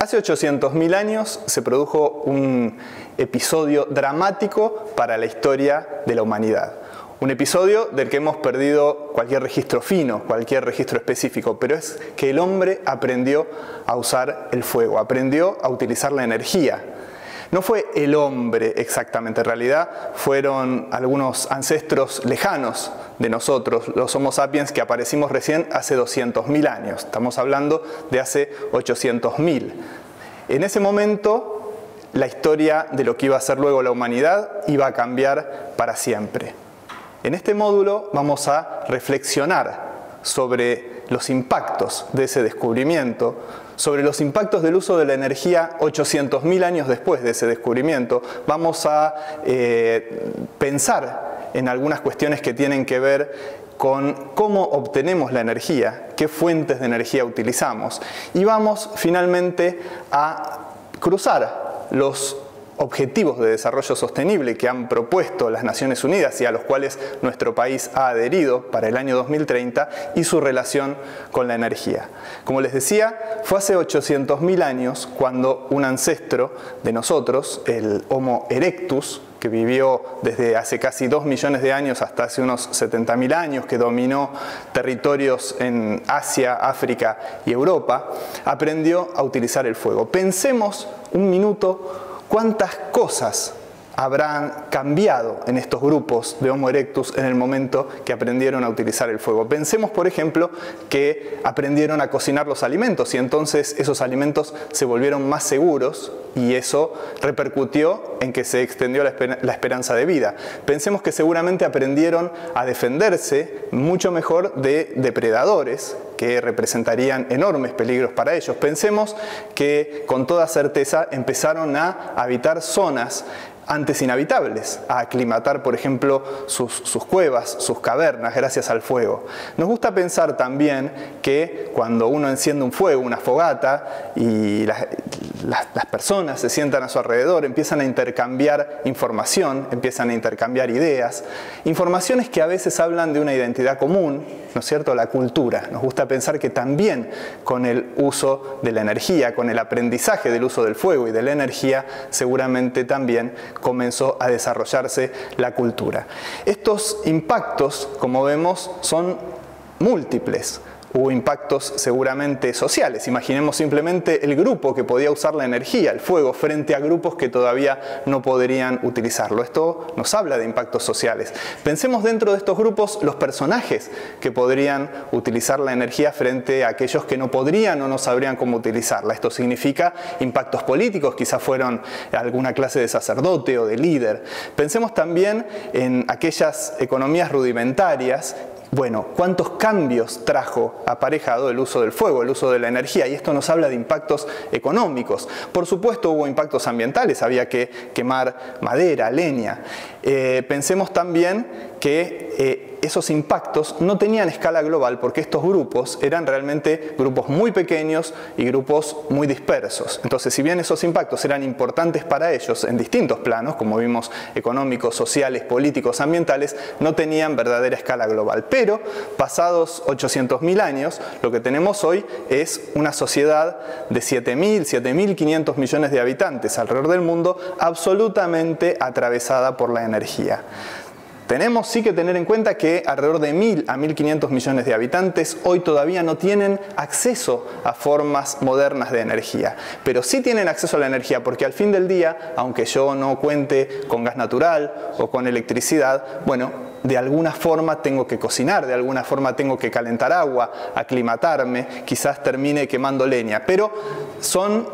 Hace 800.000 años se produjo un episodio dramático para la historia de la humanidad. Un episodio del que hemos perdido cualquier registro fino, cualquier registro específico, pero es que el hombre aprendió a usar el fuego, aprendió a utilizar la energía. No fue el hombre exactamente, en realidad fueron algunos ancestros lejanos de nosotros, los Homo sapiens, que aparecimos recién hace 200.000 años. Estamos hablando de hace 800.000. En ese momento, la historia de lo que iba a ser luego la humanidad iba a cambiar para siempre. En este módulo vamos a reflexionar sobre los impactos de ese descubrimiento, sobre los impactos del uso de la energía 800.000 años después de ese descubrimiento. Vamos a pensar en algunas cuestiones que tienen que ver con cómo obtenemos la energía, qué fuentes de energía utilizamos. Y vamos finalmente a cruzar los objetivos de desarrollo sostenible que han propuesto las Naciones Unidas y a los cuales nuestro país ha adherido para el año 2030 y su relación con la energía. Como les decía, fue hace 800.000 años cuando un ancestro de nosotros, el Homo erectus, que vivió desde hace casi 2 millones de años hasta hace unos 70.000 años, que dominó territorios en Asia, África y Europa, aprendió a utilizar el fuego. Pensemos un minuto cuántas cosas habrán cambiado en estos grupos de Homo erectus en el momento que aprendieron a utilizar el fuego. Pensemos, por ejemplo, que aprendieron a cocinar los alimentos y entonces esos alimentos se volvieron más seguros y eso repercutió en que se extendió la esperanza de vida. Pensemos que seguramente aprendieron a defenderse mucho mejor de depredadores que representarían enormes peligros para ellos. Pensemos que con toda certeza empezaron a habitar zonas antes inhabitables, a aclimatar, por ejemplo, sus cuevas, sus cavernas, gracias al fuego. Nos gusta pensar también que cuando uno enciende un fuego, una fogata, y las personas se sientan a su alrededor, empiezan a intercambiar información, empiezan a intercambiar ideas, informaciones que a veces hablan de una identidad común, ¿no es cierto?, la cultura. Nos gusta pensar que también con el uso de la energía, con el aprendizaje del uso del fuego y de la energía, seguramente también comenzó a desarrollarse la cultura. Estos impactos, como vemos, son múltiples. Hubo impactos seguramente sociales. Imaginemos simplemente el grupo que podía usar la energía, el fuego, frente a grupos que todavía no podrían utilizarlo. Esto nos habla de impactos sociales. Pensemos dentro de estos grupos los personajes que podrían utilizar la energía frente a aquellos que no podrían o no sabrían cómo utilizarla. Esto significa impactos políticos, quizás fueron alguna clase de sacerdote o de líder. Pensemos también en aquellas economías rudimentarias. Bueno, ¿cuántos cambios trajo aparejado el uso del fuego, el uso de la energía? Y esto nos habla de impactos económicos. Por supuesto hubo impactos ambientales, había que quemar madera, leña. Pensemos también que esos impactos no tenían escala global porque estos grupos eran realmente grupos muy pequeños y grupos muy dispersos. Entonces, si bien esos impactos eran importantes para ellos en distintos planos, como vimos, económicos, sociales, políticos, ambientales, no tenían verdadera escala global. Pero, pasados 800.000 años, lo que tenemos hoy es una sociedad de 7.500 millones de habitantes alrededor del mundo, absolutamente atravesada por la energía. Tenemos sí que tener en cuenta que alrededor de 1.000 a 1.500 millones de habitantes hoy todavía no tienen acceso a formas modernas de energía. Pero sí tienen acceso a la energía porque al fin del día, aunque yo no cuente con gas natural o con electricidad, bueno, de alguna forma tengo que cocinar, de alguna forma tengo que calentar agua, aclimatarme, quizás termine quemando leña. Pero son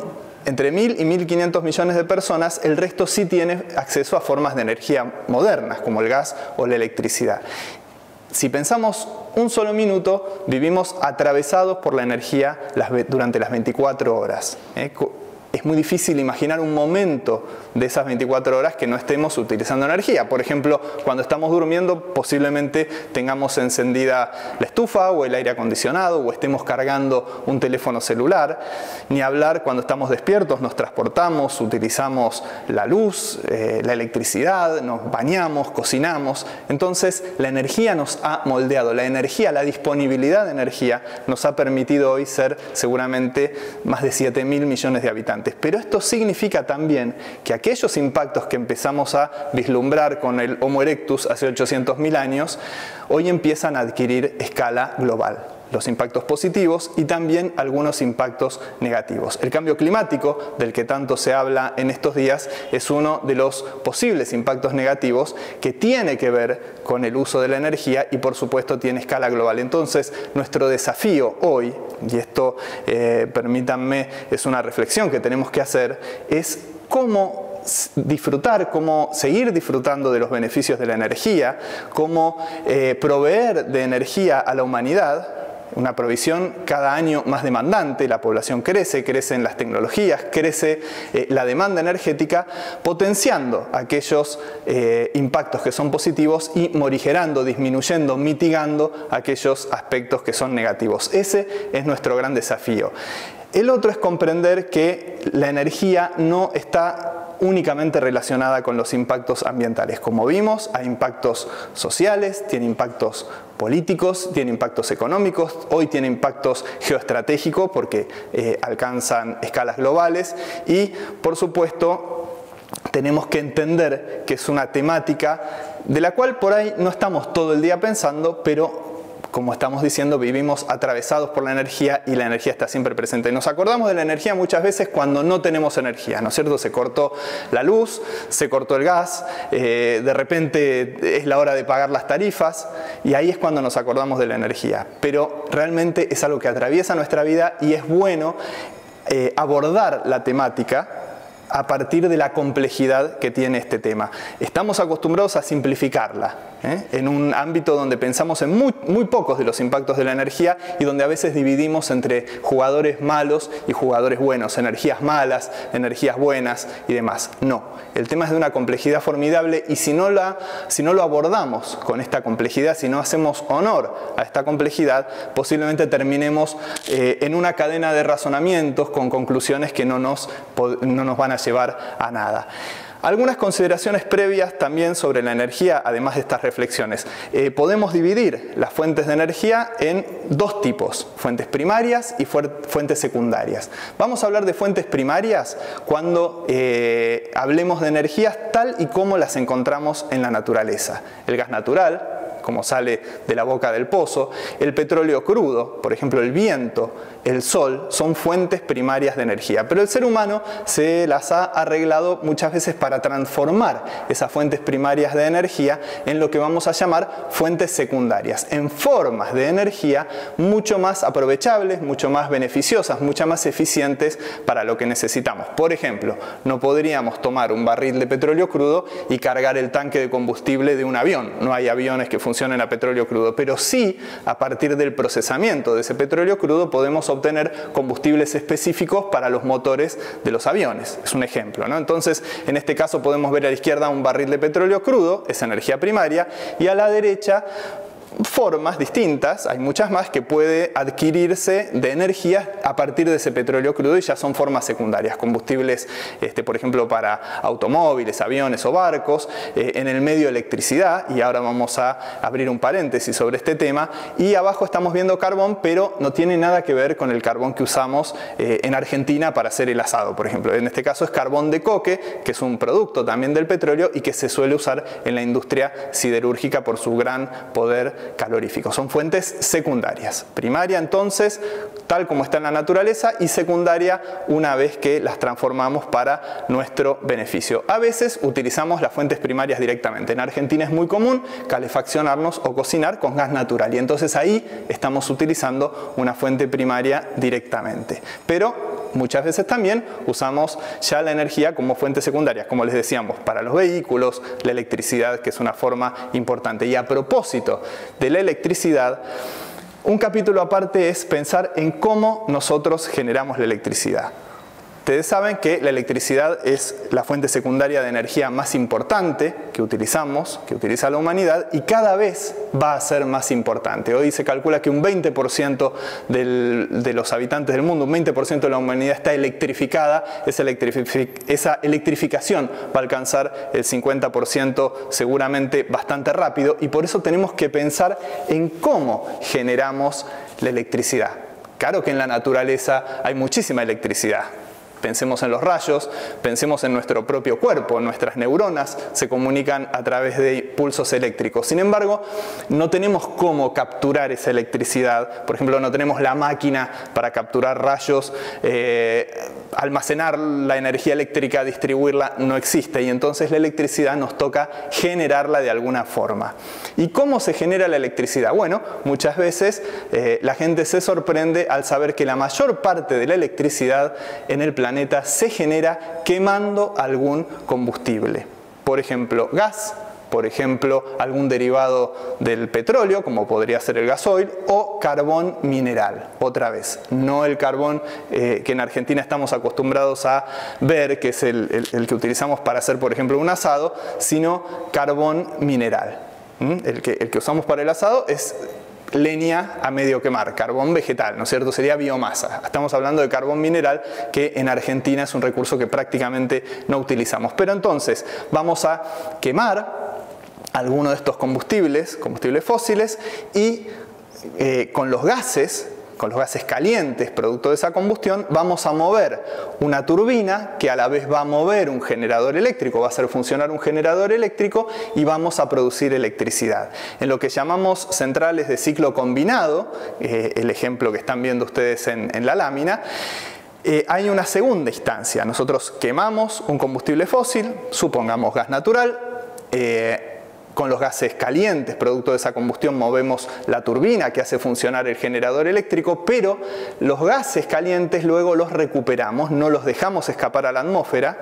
entre 1.000 y 1.500 millones de personas, el resto sí tiene acceso a formas de energía modernas, como el gas o la electricidad. Si pensamos un solo minuto, vivimos atravesados por la energía durante las 24 horas. es muy difícil imaginar un momento de esas 24 horas que no estemos utilizando energía. Por ejemplo, cuando estamos durmiendo posiblemente tengamos encendida la estufa o el aire acondicionado o estemos cargando un teléfono celular. Ni hablar cuando estamos despiertos, nos transportamos, utilizamos la luz, la electricidad, nos bañamos, cocinamos. Entonces la energía nos ha moldeado, la energía, la disponibilidad de energía nos ha permitido hoy ser seguramente más de 7.000 millones de habitantes. Pero esto significa también que aquellos impactos que empezamos a vislumbrar con el Homo erectus hace 800.000 años, hoy empiezan a adquirir escala global. Los impactos positivos y también algunos impactos negativos. El cambio climático, del que tanto se habla en estos días, es uno de los posibles impactos negativos que tiene que ver con el uso de la energía y por supuesto tiene escala global. Entonces nuestro desafío hoy, y esto permítanme, es una reflexión que tenemos que hacer, es cómo disfrutar, cómo seguir disfrutando de los beneficios de la energía, cómo proveer de energía a la humanidad. Una provisión cada año más demandante, la población crece, crecen las tecnologías, crece la demanda energética, potenciando aquellos impactos que son positivos y morigerando, disminuyendo, mitigando aquellos aspectos que son negativos. Ese es nuestro gran desafío. El otro es comprender que la energía no está únicamente relacionada con los impactos ambientales. Como vimos, hay impactos sociales, tiene impactos políticos, tiene impactos económicos, hoy tiene impactos geoestratégicos porque alcanzan escalas globales y, por supuesto, tenemos que entender que es una temática de la cual por ahí no estamos todo el día pensando, pero como estamos diciendo, vivimos atravesados por la energía y la energía está siempre presente. Nos acordamos de la energía muchas veces cuando no tenemos energía, ¿no es cierto? Se cortó la luz, se cortó el gas, de repente es la hora de pagar las tarifas y ahí es cuando nos acordamos de la energía. Pero realmente es algo que atraviesa nuestra vida y es bueno abordar la temática a partir de la complejidad que tiene este tema. Estamos acostumbrados a simplificarla, en un ámbito donde pensamos en muy pocos de los impactos de la energía y donde a veces dividimos entre jugadores malos y jugadores buenos, energías malas, energías buenas y demás. No, el tema es de una complejidad formidable y si no lo abordamos con esta complejidad, si no hacemos honor a esta complejidad, posiblemente terminemos en una cadena de razonamientos con conclusiones que no nos van a llevar a nada. Algunas consideraciones previas también sobre la energía, además de estas reflexiones. Podemos dividir las fuentes de energía en dos tipos, fuentes primarias y fuentes secundarias. Vamos a hablar de fuentes primarias cuando hablemos de energías tal y como las encontramos en la naturaleza. El gas natural, como sale de la boca del pozo, el petróleo crudo, por ejemplo el viento, el sol, son fuentes primarias de energía. Pero el ser humano se las ha arreglado muchas veces para transformar esas fuentes primarias de energía en lo que vamos a llamar fuentes secundarias, en formas de energía mucho más aprovechables, mucho más beneficiosas, mucho más eficientes para lo que necesitamos. Por ejemplo, no podríamos tomar un barril de petróleo crudo y cargar el tanque de combustible de un avión. No hay aviones que funcionen a petróleo crudo, pero sí, a partir del procesamiento de ese petróleo crudo podemos obtener combustibles específicos para los motores de los aviones. Es un ejemplo, ¿no? Entonces, en este caso podemos ver a la izquierda un barril de petróleo crudo, es energía primaria, y a la derecha formas distintas, hay muchas más, que puede adquirirse de energía a partir de ese petróleo crudo y ya son formas secundarias, combustibles por ejemplo para automóviles, aviones o barcos, en el medio electricidad, y ahora vamos a abrir un paréntesis sobre este tema, y abajo estamos viendo carbón, pero no tiene nada que ver con el carbón que usamos en Argentina para hacer el asado, por ejemplo. En este caso es carbón de coque, que es un producto también del petróleo y que se suele usar en la industria siderúrgica por su gran poder calorífico. Son fuentes secundarias. Primaria entonces, tal como está en la naturaleza, y secundaria una vez que las transformamos para nuestro beneficio. A veces utilizamos las fuentes primarias directamente. En Argentina es muy común calefaccionarnos o cocinar con gas natural y entonces ahí estamos utilizando una fuente primaria directamente. Pero muchas veces también usamos ya la energía como fuentes secundarias, como les decíamos, para los vehículos, la electricidad, que es una forma importante. Y a propósito de la electricidad, un capítulo aparte es pensar en cómo nosotros generamos la electricidad. Ustedes saben que la electricidad es la fuente secundaria de energía más importante que utilizamos, que utiliza la humanidad, y cada vez va a ser más importante. Hoy se calcula que un 20% de los habitantes del mundo, un 20% de la humanidad está electrificada. Esa electrificación va a alcanzar el 50% seguramente bastante rápido, y por eso tenemos que pensar en cómo generamos la electricidad. Claro que en la naturaleza hay muchísima electricidad. Pensemos en los rayos, pensemos en nuestro propio cuerpo, nuestras neuronas se comunican a través de pulsos eléctricos. Sin embargo, no tenemos cómo capturar esa electricidad. Por ejemplo, no tenemos la máquina para capturar rayos, almacenar la energía eléctrica, distribuirla, no existe. Y entonces la electricidad nos toca generarla de alguna forma. ¿Y cómo se genera la electricidad? Bueno, muchas veces la gente se sorprende al saber que la mayor parte de la electricidad en el planeta se genera quemando algún combustible. Por ejemplo, gas, por ejemplo, algún derivado del petróleo, como podría ser el gasoil, o carbón mineral. Otra vez, no el carbón que en Argentina estamos acostumbrados a ver, que es el que utilizamos para hacer, por ejemplo, un asado, sino carbón mineral. El que usamos para el asado es leña a medio quemar, carbón vegetal, ¿no es cierto? Sería biomasa. Estamos hablando de carbón mineral, que en Argentina es un recurso que prácticamente no utilizamos. Pero entonces vamos a quemar alguno de estos combustibles fósiles, y con los gases calientes producto de esa combustión vamos a mover una turbina que a la vez va a mover un generador eléctrico, va a hacer funcionar un generador eléctrico, y vamos a producir electricidad. En lo que llamamos centrales de ciclo combinado, el ejemplo que están viendo ustedes en la lámina, hay una segunda instancia. Nosotros quemamos un combustible fósil, supongamos gas natural, con los gases calientes, producto de esa combustión, movemos la turbina que hace funcionar el generador eléctrico, pero los gases calientes luego los recuperamos, no los dejamos escapar a la atmósfera,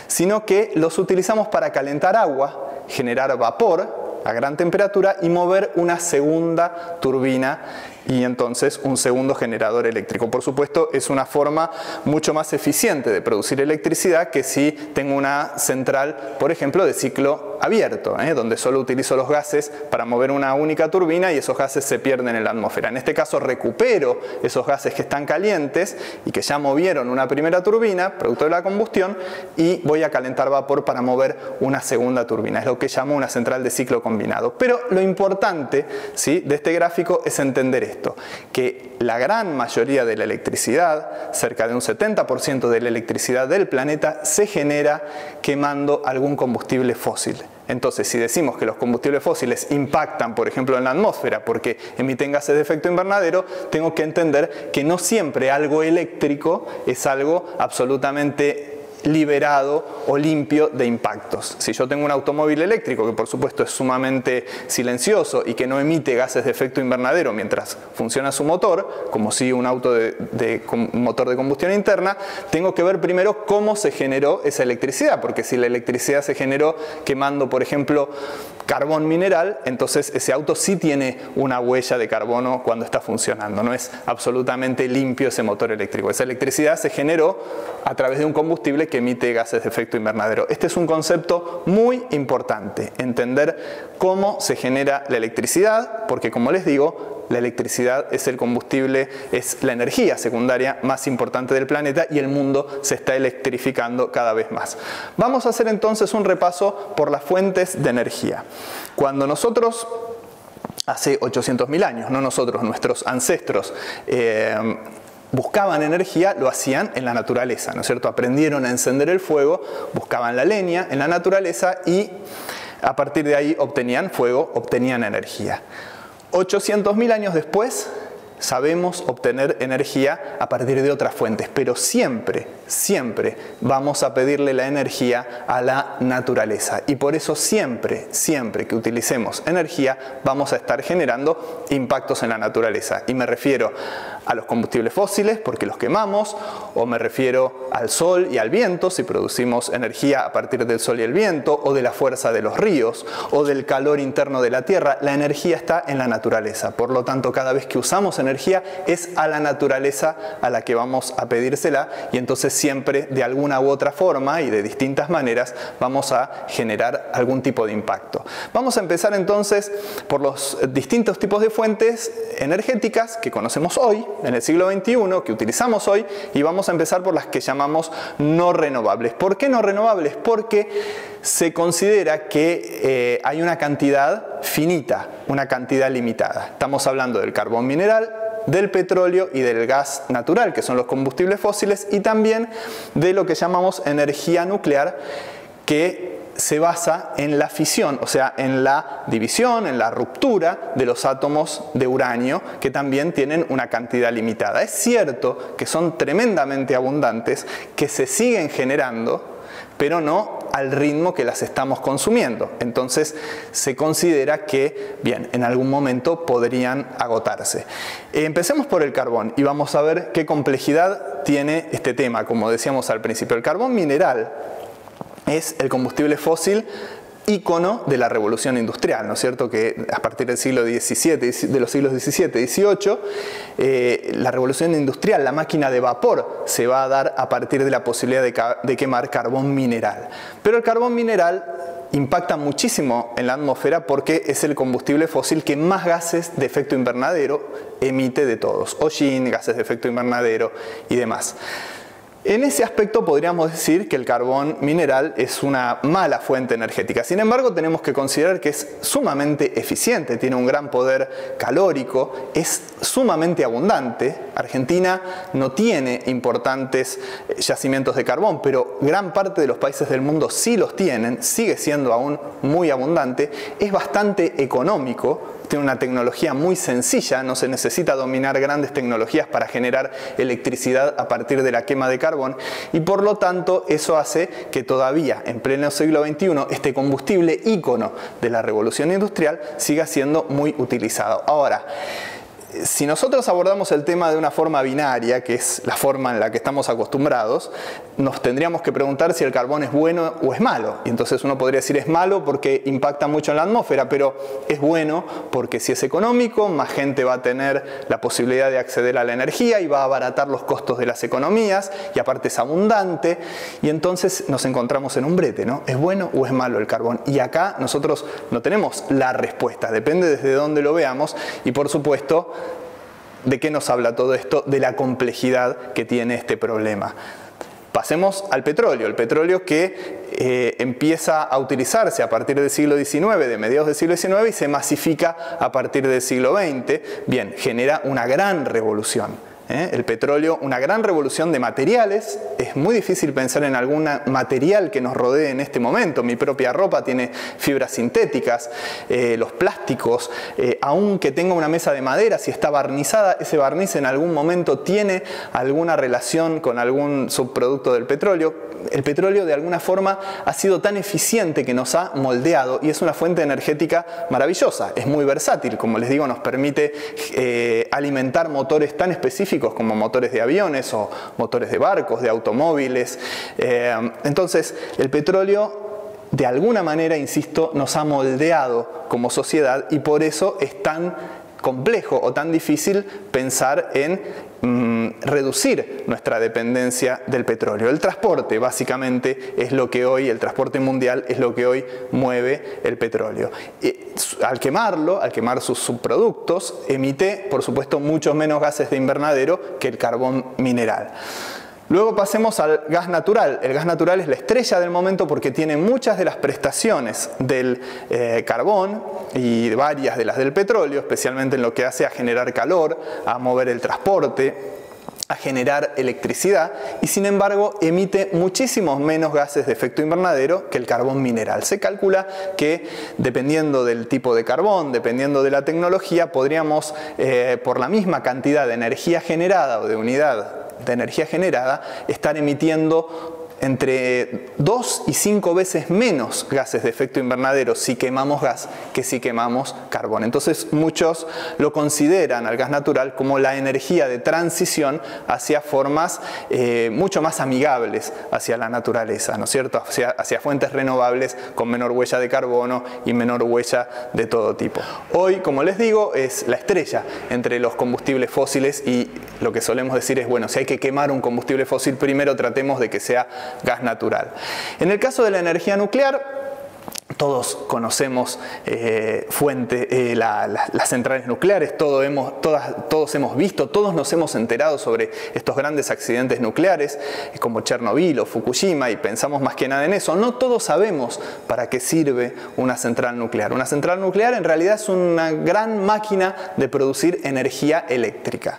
sino que los utilizamos para calentar agua, generar vapor a gran temperatura y mover una segunda turbina, y entonces un segundo generador eléctrico. Por supuesto, es una forma mucho más eficiente de producir electricidad que si tengo una central, por ejemplo, de ciclo abierto, donde solo utilizo los gases para mover una única turbina y esos gases se pierden en la atmósfera. En este caso recupero esos gases que están calientes y que ya movieron una primera turbina, producto de la combustión, y voy a calentar vapor para mover una segunda turbina. Es lo que llamo una central de ciclo combinado. Pero lo importante, ¿sí?, de este gráfico es entender esto, que la gran mayoría de la electricidad, cerca de un 70% de la electricidad del planeta, se genera quemando algún combustible fósil. Entonces, si decimos que los combustibles fósiles impactan, por ejemplo, en la atmósfera porque emiten gases de efecto invernadero, tengo que entender que no siempre algo eléctrico es algo absolutamente liberado o limpio de impactos. Si yo tengo un automóvil eléctrico que por supuesto es sumamente silencioso y que no emite gases de efecto invernadero mientras funciona su motor, como si un auto de motor de combustión interna, tengo que ver primero cómo se generó esa electricidad, porque si la electricidad se generó quemando, por ejemplo, carbón mineral, entonces ese auto sí tiene una huella de carbono cuando está funcionando. No es absolutamente limpio ese motor eléctrico. Esa electricidad se generó a través de un combustible que emite gases de efecto invernadero. Este es un concepto muy importante, entender cómo se genera la electricidad, porque como les digo, la electricidad es el combustible, es la energía secundaria más importante del planeta, y el mundo se está electrificando cada vez más. Vamos a hacer entonces un repaso por las fuentes de energía. Cuando nosotros, hace 800.000 años, no nosotros, nuestros ancestros, buscaban energía, lo hacían en la naturaleza, ¿no es cierto? Aprendieron a encender el fuego, buscaban la leña en la naturaleza y a partir de ahí obtenían fuego, obtenían energía. 800.000 años después sabemos obtener energía a partir de otras fuentes, pero siempre vamos a pedirle la energía a la naturaleza, y por eso siempre que utilicemos energía vamos a estar generando impactos en la naturaleza, y me refiero a los combustibles fósiles porque los quemamos, o me refiero al sol y al viento si producimos energía a partir del sol y el viento, o de la fuerza de los ríos, o del calor interno de la tierra. La energía está en la naturaleza, por lo tanto cada vez que usamos energía es a la naturaleza a la que vamos a pedírsela, y entonces siempre de alguna u otra forma y de distintas maneras vamos a generar algún tipo de impacto. Vamos a empezar entonces por los distintos tipos de fuentes energéticas que conocemos hoy, en el siglo XXI, que utilizamos hoy, y vamos a empezar por las que llamamos no renovables. ¿Por qué no renovables? Porque se considera que hay una cantidad finita, una cantidad limitada. Estamos hablando del carbón mineral, del petróleo y del gas natural, que son los combustibles fósiles, y también de lo que llamamos energía nuclear, que se basa en la fisión, o sea, en la división, en la ruptura de los átomos de uranio, que también tienen una cantidad limitada. Es cierto que son tremendamente abundantes, que se siguen generando, pero no al ritmo que las estamos consumiendo. Entonces se considera que, bien, en algún momento podrían agotarse. Empecemos por el carbón y vamos a ver qué complejidad tiene este tema. Como decíamos al principio, el carbón mineral es el combustible fósil ícono de la revolución industrial, ¿no es cierto? Que a partir del siglo XVII, de los siglos XVII y XVIII, la revolución industrial, la máquina de vapor, se va a dar a partir de la posibilidad de quemar carbón mineral. Pero el carbón mineral impacta muchísimo en la atmósfera porque es el combustible fósil que más gases de efecto invernadero emite de todos. Hollín, gases de efecto invernadero y demás. En ese aspecto podríamos decir que el carbón mineral es una mala fuente energética. Sin embargo, tenemos que considerar que es sumamente eficiente, tiene un gran poder calórico, es sumamente abundante. Argentina no tiene importantes yacimientos de carbón, pero gran parte de los países del mundo sí los tienen, sigue siendo aún muy abundante, es bastante económico. Tiene una tecnología muy sencilla, no se necesita dominar grandes tecnologías para generar electricidad a partir de la quema de carbón, y por lo tanto eso hace que todavía en pleno siglo XXI este combustible ícono de la revolución industrial siga siendo muy utilizado. Ahora, si nosotros abordamos el tema de una forma binaria, que es la forma en la que estamos acostumbrados, nos tendríamos que preguntar si el carbón es bueno o es malo. Y entonces uno podría decir es malo porque impacta mucho en la atmósfera, pero es bueno porque si es económico, más gente va a tener la posibilidad de acceder a la energía y va a abaratar los costos de las economías, y aparte es abundante, y entonces nos encontramos en un brete, ¿no? ¿Es bueno o es malo el carbón? Y acá nosotros no tenemos la respuesta, depende desde dónde lo veamos, y por supuesto, ¿de qué nos habla todo esto? De la complejidad que tiene este problema. Pasemos al petróleo. El petróleo que empieza a utilizarse a partir del siglo XIX, de mediados del siglo XIX, y se masifica a partir del siglo XX. Bien, genera una gran revolución. El petróleo, una gran revolución de materiales. Es muy difícil pensar en algún material que nos rodee en este momento. Mi propia ropa tiene fibras sintéticas, los plásticos, aunque tenga una mesa de madera, si está barnizada, ese barniz en algún momento tiene alguna relación con algún subproducto del petróleo. El petróleo de alguna forma ha sido tan eficiente que nos ha moldeado y es una fuente energética maravillosa. Es muy versátil, como les digo, nos permite alimentar motores tan específicos como motores de aviones o motores de barcos, de automóviles. Entonces, el petróleo de alguna manera, insisto, nos ha moldeado como sociedad y por eso es tan complejo o tan difícil pensar en reducir nuestra dependencia del petróleo. El transporte básicamente es lo que hoy, el transporte mundial es lo que hoy mueve el petróleo. Al quemarlo, al quemar sus subproductos, emite por supuesto muchos menos gases de invernadero que el carbón mineral. Luego pasemos al gas natural. El gas natural es la estrella del momento porque tiene muchas de las prestaciones del carbón y varias de las del petróleo, especialmente en lo que hace a generar calor, a mover el transporte, a generar electricidad, y sin embargo emite muchísimos menos gases de efecto invernadero que el carbón mineral. Se calcula que dependiendo del tipo de carbón, dependiendo de la tecnología, podríamos por la misma cantidad de energía generada o de unidad de energía generada, estar emitiendo entre 2 y 5 veces menos gases de efecto invernadero si quemamos gas que si quemamos carbón. Entonces muchos lo consideran al gas natural como la energía de transición hacia formas mucho más amigables hacia la naturaleza, ¿no es cierto? Hacia fuentes renovables con menor huella de carbono y menor huella de todo tipo. Hoy, como les digo, es la estrella entre los combustibles fósiles y lo que solemos decir es, bueno, si hay que quemar un combustible fósil, primero tratemos de que sea gas natural. En el caso de la energía nuclear, todos conocemos las centrales nucleares, todos hemos visto, todos nos hemos enterado sobre estos grandes accidentes nucleares como Chernobyl o Fukushima y pensamos más que nada en eso. No todos sabemos para qué sirve una central nuclear. Una central nuclear en realidad es una gran máquina de producir energía eléctrica,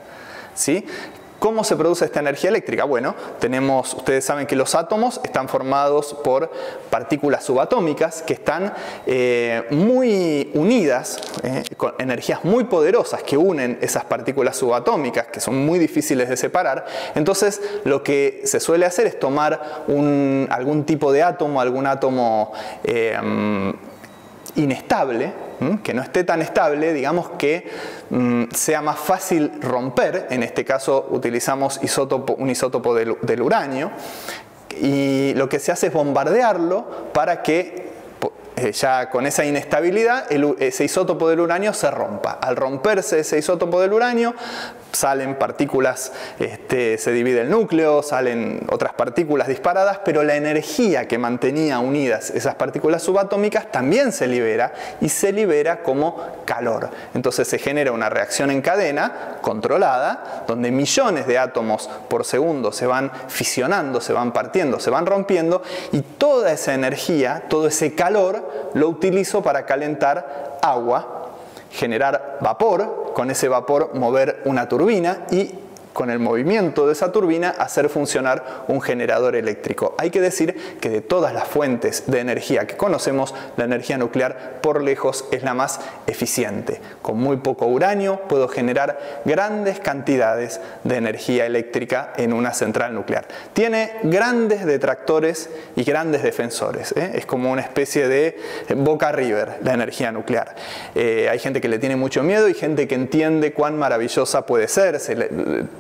¿sí? ¿Cómo se produce esta energía eléctrica? Bueno, ustedes saben que los átomos están formados por partículas subatómicas que están muy unidas, con energías muy poderosas que unen esas partículas subatómicas, que son muy difíciles de separar. Entonces, lo que se suele hacer es tomar algún tipo de átomo, algún átomo inestable, que no esté tan estable, digamos que sea más fácil romper. En este caso utilizamos un isótopo del uranio y lo que se hace es bombardearlo para que ya con esa inestabilidad ese isótopo del uranio se rompa. Al romperse ese isótopo del uranio salen partículas, se divide el núcleo, salen otras partículas disparadas, pero la energía que mantenía unidas esas partículas subatómicas también se libera y se libera como calor. Entonces se genera una reacción en cadena controlada donde millones de átomos por segundo se van fisionando, se van partiendo, se van rompiendo y toda esa energía, todo ese calor lo utilizo para calentar agua, generar vapor, con ese vapor mover una turbina y con el movimiento de esa turbina hacer funcionar un generador eléctrico. Hay que decir que de todas las fuentes de energía que conocemos, la energía nuclear por lejos es la más eficiente. Con muy poco uranio puedo generar grandes cantidades de energía eléctrica en una central nuclear. Tiene grandes detractores y grandes defensores, Es como una especie de Boca River la energía nuclear. Hay gente que le tiene mucho miedo y gente que entiende cuán maravillosa puede ser.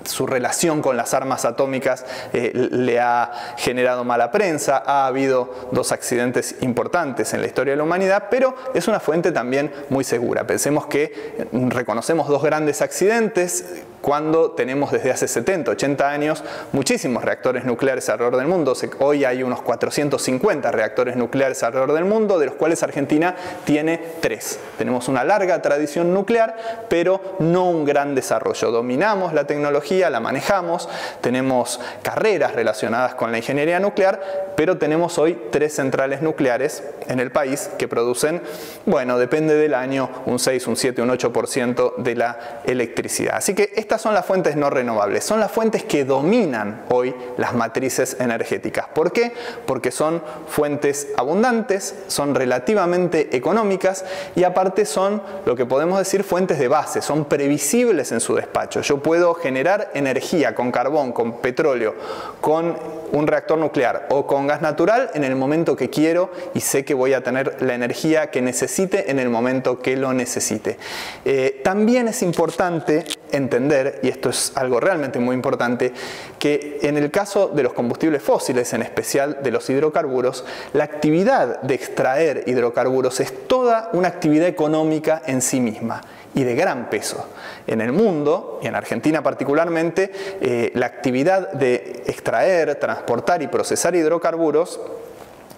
Su relación con las armas atómicas le ha generado mala prensa, ha habido 2 accidentes importantes en la historia de la humanidad, pero es una fuente también muy segura. Pensemos que reconocemos 2 grandes accidentes cuando tenemos desde hace 70, 80 años muchísimos reactores nucleares alrededor del mundo. Hoy hay unos 450 reactores nucleares alrededor del mundo, de los cuales Argentina tiene 3. Tenemos una larga tradición nuclear, pero no un gran desarrollo. Dominamos la tecnología, la manejamos, tenemos carreras relacionadas con la ingeniería nuclear, pero tenemos hoy 3 centrales nucleares en el país que producen, bueno, depende del año, un 6, un 7, un 8% de la electricidad. Así que estas son las fuentes no renovables, son las fuentes que dominan hoy las matrices energéticas. ¿Por qué? Porque son fuentes abundantes, son relativamente económicas y aparte son lo que podemos decir fuentes de base, son previsibles en su despacho. Yo puedo generar energía con carbón, con petróleo, con un reactor nuclear o con gas natural en el momento que quiero y sé que voy a tener la energía que necesite en el momento que lo necesite. También es importante entender, y esto es algo realmente muy importante, que en el caso de los combustibles fósiles, en especial de los hidrocarburos, la actividad de extraer hidrocarburos es toda una actividad económica en sí misma y de gran peso. En el mundo, y en Argentina particularmente, la actividad de extraer, transportar y procesar hidrocarburos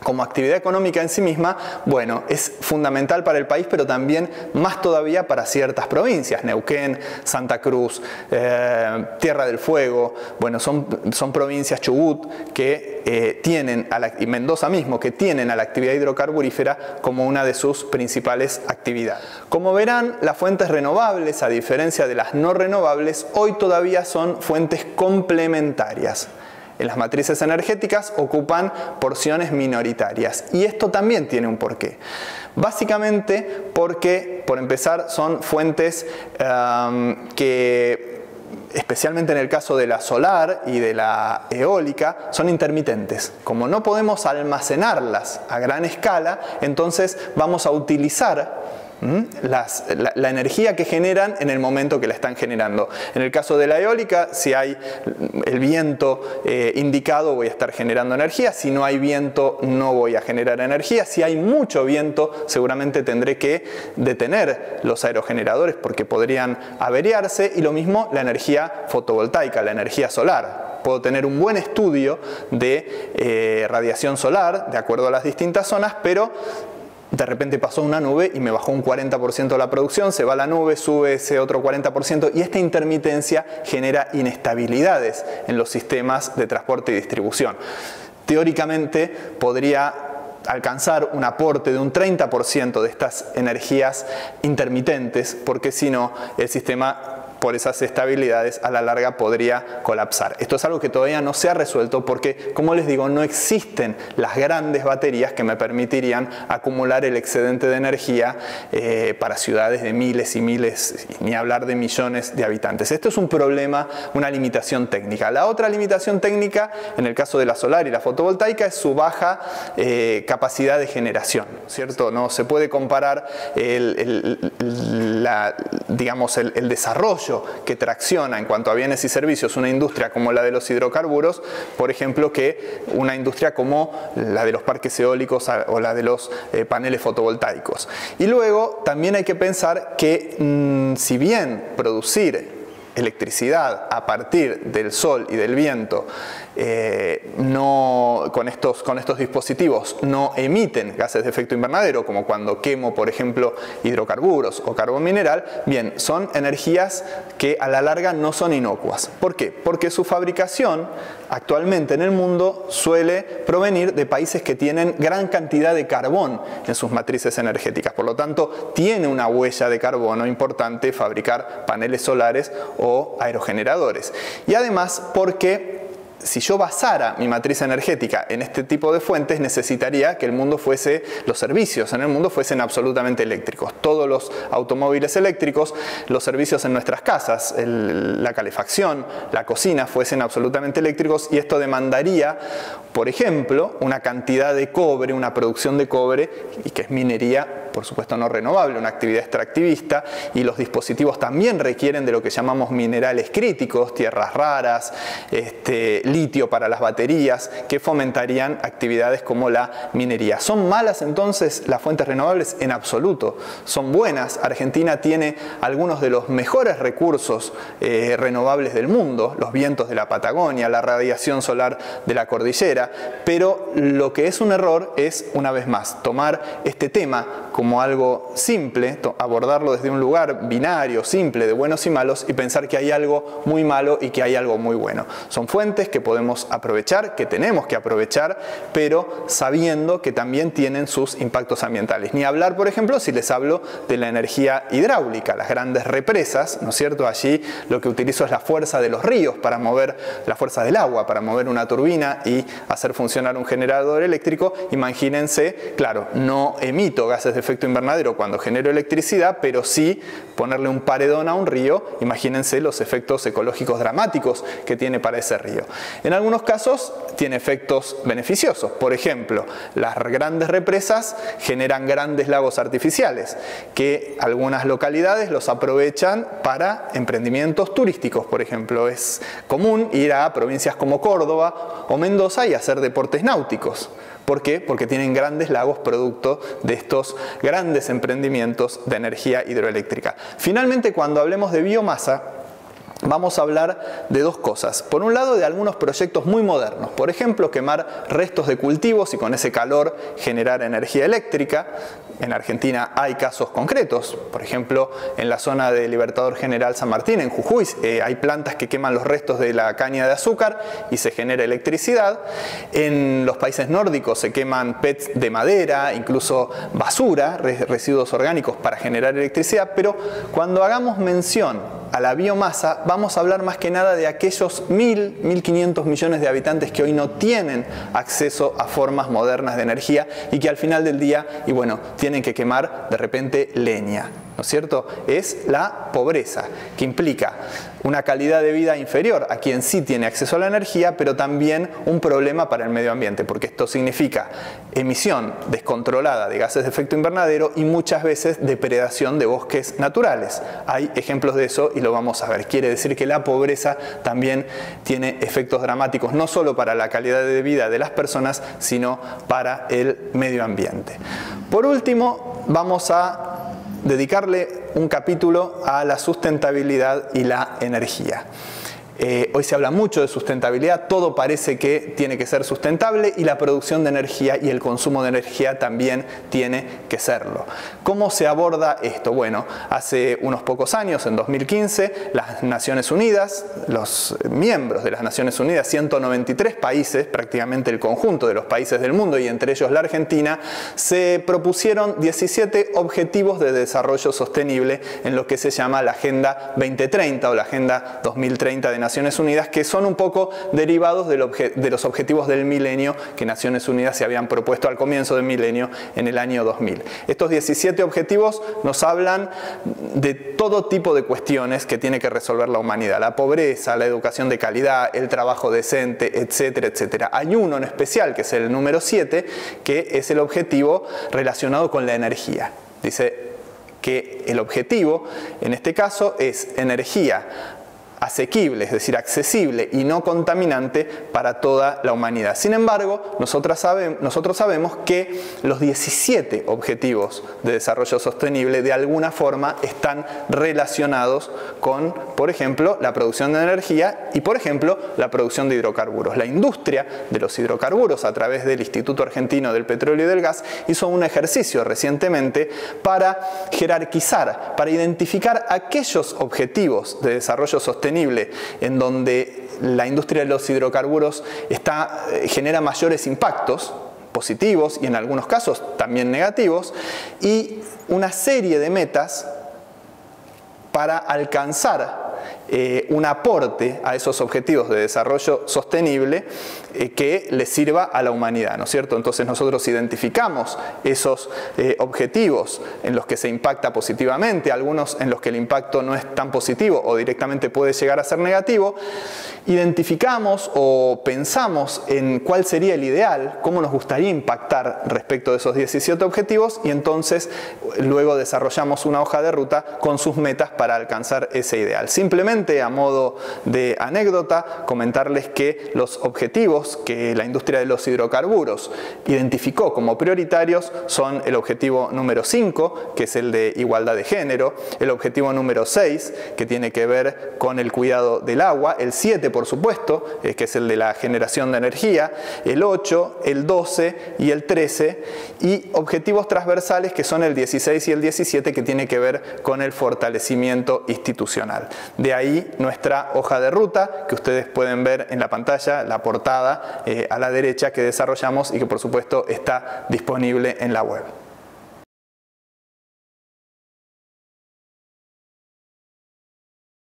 como actividad económica en sí misma, bueno, es fundamental para el país, pero también más todavía para ciertas provincias. Neuquén, Santa Cruz, Tierra del Fuego, bueno, son provincias, Chubut, que tienen, y Mendoza mismo, que tienen a la actividad hidrocarburífera como una de sus principales actividades. Como verán, las fuentes renovables, a diferencia de las no renovables, hoy todavía son fuentes complementarias. En las matrices energéticas ocupan porciones minoritarias y esto también tiene un porqué. Básicamente porque, por empezar, son fuentes que especialmente en el caso de la solar y de la eólica, son intermitentes. Como no podemos almacenarlas a gran escala, entonces vamos a utilizar la energía que generan en el momento que la están generando. En el caso de la eólica, si hay el viento indicado, voy a estar generando energía. Si no hay viento, no voy a generar energía. Si hay mucho viento, seguramente tendré que detener los aerogeneradores porque podrían averiarse. Y lo mismo la energía fotovoltaica, la energía solar. Puedo tener un buen estudio de radiación solar de acuerdo a las distintas zonas, pero de repente pasó una nube y me bajó un 40% la producción, se va la nube, sube ese otro 40% y esta intermitencia genera inestabilidades en los sistemas de transporte y distribución. Teóricamente podría alcanzar un aporte de un 30% de estas energías intermitentes, porque si no, el sistema por esas estabilidades a la larga podría colapsar. Esto es algo que todavía no se ha resuelto porque, como les digo, no existen las grandes baterías que me permitirían acumular el excedente de energía para ciudades de miles y miles, ni hablar de millones de habitantes. Esto es un problema, una limitación técnica. La otra limitación técnica, en el caso de la solar y la fotovoltaica, es su baja capacidad de generación, ¿cierto? No se puede comparar digamos, el desarrollo que tracciona en cuanto a bienes y servicios una industria como la de los hidrocarburos, por ejemplo, que una industria como la de los parques eólicos o la de los paneles fotovoltaicos. Y luego también hay que pensar que si bien producir electricidad a partir del sol y del viento con estos dispositivos no emiten gases de efecto invernadero, como cuando quemo, por ejemplo, hidrocarburos o carbón mineral, bien, son energías que a la larga no son inocuas. ¿Por qué? Porque su fabricación actualmente en el mundo suele provenir de países que tienen gran cantidad de carbón en sus matrices energéticas. Por lo tanto, tiene una huella de carbono importante fabricar paneles solares o aerogeneradores. Y además porque si yo basara mi matriz energética en este tipo de fuentes, necesitaría que los servicios en el mundo fuesen absolutamente eléctricos. Todos los automóviles eléctricos, los servicios en nuestras casas, la calefacción, la cocina fuesen absolutamente eléctricos, y esto demandaría, por ejemplo, una cantidad de cobre, una producción de cobre, y que es minería, por supuesto no renovable, una actividad extractivista, y los dispositivos también requieren de lo que llamamos minerales críticos, tierras raras, litio para las baterías, que fomentarían actividades como la minería. ¿Son malas entonces las fuentes renovables? En absoluto. Son buenas. Argentina tiene algunos de los mejores recursos renovables del mundo, los vientos de la Patagonia, la radiación solar de la cordillera, pero lo que es un error es, una vez más, tomar este tema como algo simple, abordarlo desde un lugar binario, simple, de buenos y malos, y pensar que hay algo muy malo y que hay algo muy bueno. Son fuentes que podemos aprovechar, que tenemos que aprovechar, pero sabiendo que también tienen sus impactos ambientales. Ni hablar, por ejemplo, si les hablo de la energía hidráulica, las grandes represas, ¿no es cierto? Allí lo que utilizo es la fuerza de los ríos para mover, la fuerza del agua para mover una turbina y hacer funcionar un generador eléctrico. Imagínense, claro, no emito gases de efecto invernadero cuando genero electricidad, pero sí ponerle un paredón a un río. Imagínense los efectos ecológicos dramáticos que tiene para ese río. En algunos casos tiene efectos beneficiosos. Por ejemplo, las grandes represas generan grandes lagos artificiales que algunas localidades los aprovechan para emprendimientos turísticos. Por ejemplo, es común ir a provincias como Córdoba o Mendoza y hacer deportes náuticos. ¿Por qué? Porque tienen grandes lagos producto de estos grandes emprendimientos de energía hidroeléctrica. Finalmente, cuando hablemos de biomasa, vamos a hablar de dos cosas. Por un lado, de algunos proyectos muy modernos. Por ejemplo, quemar restos de cultivos y con ese calor generar energía eléctrica. En Argentina hay casos concretos. Por ejemplo, en la zona de Libertador General San Martín, en Jujuy, hay plantas que queman los restos de la caña de azúcar y se genera electricidad. En los países nórdicos se queman PETs de madera, incluso basura, residuos orgánicos para generar electricidad. Pero cuando hagamos mención a la biomasa, vamos a hablar más que nada de aquellos 1.500 millones de habitantes que hoy no tienen acceso a formas modernas de energía y que al final del día, y bueno, tienen que quemar de repente leña, ¿no es cierto? Es la pobreza, que implica una calidad de vida inferior a quien sí tiene acceso a la energía, pero también un problema para el medio ambiente, porque esto significa emisión descontrolada de gases de efecto invernadero y muchas veces depredación de bosques naturales. Hay ejemplos de eso y lo vamos a ver. Quiere decir que la pobreza también tiene efectos dramáticos, no solo para la calidad de vida de las personas, sino para el medio ambiente. Por último, vamos a dedicarle un capítulo a la sustentabilidad y la energía. Hoy se habla mucho de sustentabilidad, todo parece que tiene que ser sustentable y la producción de energía y el consumo de energía también tiene que serlo. ¿Cómo se aborda esto? Bueno, hace unos pocos años, en 2015, las Naciones Unidas, los miembros de las Naciones Unidas, 193 países, prácticamente el conjunto de los países del mundo y entre ellos la Argentina, se propusieron 17 objetivos de desarrollo sostenible en lo que se llama la Agenda 2030 o la Agenda 2030 de Naciones Unidas, que son un poco derivados de los objetivos del milenio que Naciones Unidas se habían propuesto al comienzo del milenio en el año 2000. Estos 17 objetivos nos hablan de todo tipo de cuestiones que tiene que resolver la humanidad: la pobreza, la educación de calidad, el trabajo decente, etcétera, etcétera. Hay uno en especial, que es el número 7, que es el objetivo relacionado con la energía. Dice que el objetivo, en este caso, es energía asequible, es decir, accesible y no contaminante para toda la humanidad. Sin embargo, nosotros sabemos que los 17 objetivos de desarrollo sostenible de alguna forma están relacionados con, por ejemplo, la producción de energía y, por ejemplo, la producción de hidrocarburos. La industria de los hidrocarburos, a través del Instituto Argentino del Petróleo y del Gas, hizo un ejercicio recientemente para jerarquizar, para identificar aquellos objetivos de desarrollo sostenible en donde la industria de los hidrocarburos genera mayores impactos positivos y en algunos casos también negativos, y una serie de metas para alcanzar un aporte a esos objetivos de desarrollo sostenible que le sirva a la humanidad, ¿no es cierto? Entonces nosotros identificamos esos objetivos en los que se impacta positivamente, algunos en los que el impacto no es tan positivo o directamente puede llegar a ser negativo. Identificamos o pensamos en cuál sería el ideal, cómo nos gustaría impactar respecto de esos 17 objetivos, y entonces luego desarrollamos una hoja de ruta con sus metas para alcanzar ese ideal. Simplemente a modo de anécdota, comentarles que los objetivos que la industria de los hidrocarburos identificó como prioritarios son el objetivo número 5, que es el de igualdad de género, el objetivo número 6, que tiene que ver con el cuidado del agua, el 7, por supuesto, que es el de la generación de energía, el 8, el 12 y el 13, y objetivos transversales que son el 16 y el 17, que tiene que ver con el fortalecimiento institucional. De ahí nuestra hoja de ruta, que ustedes pueden ver en la pantalla, la portada a la derecha, que desarrollamos y que por supuesto está disponible en la web.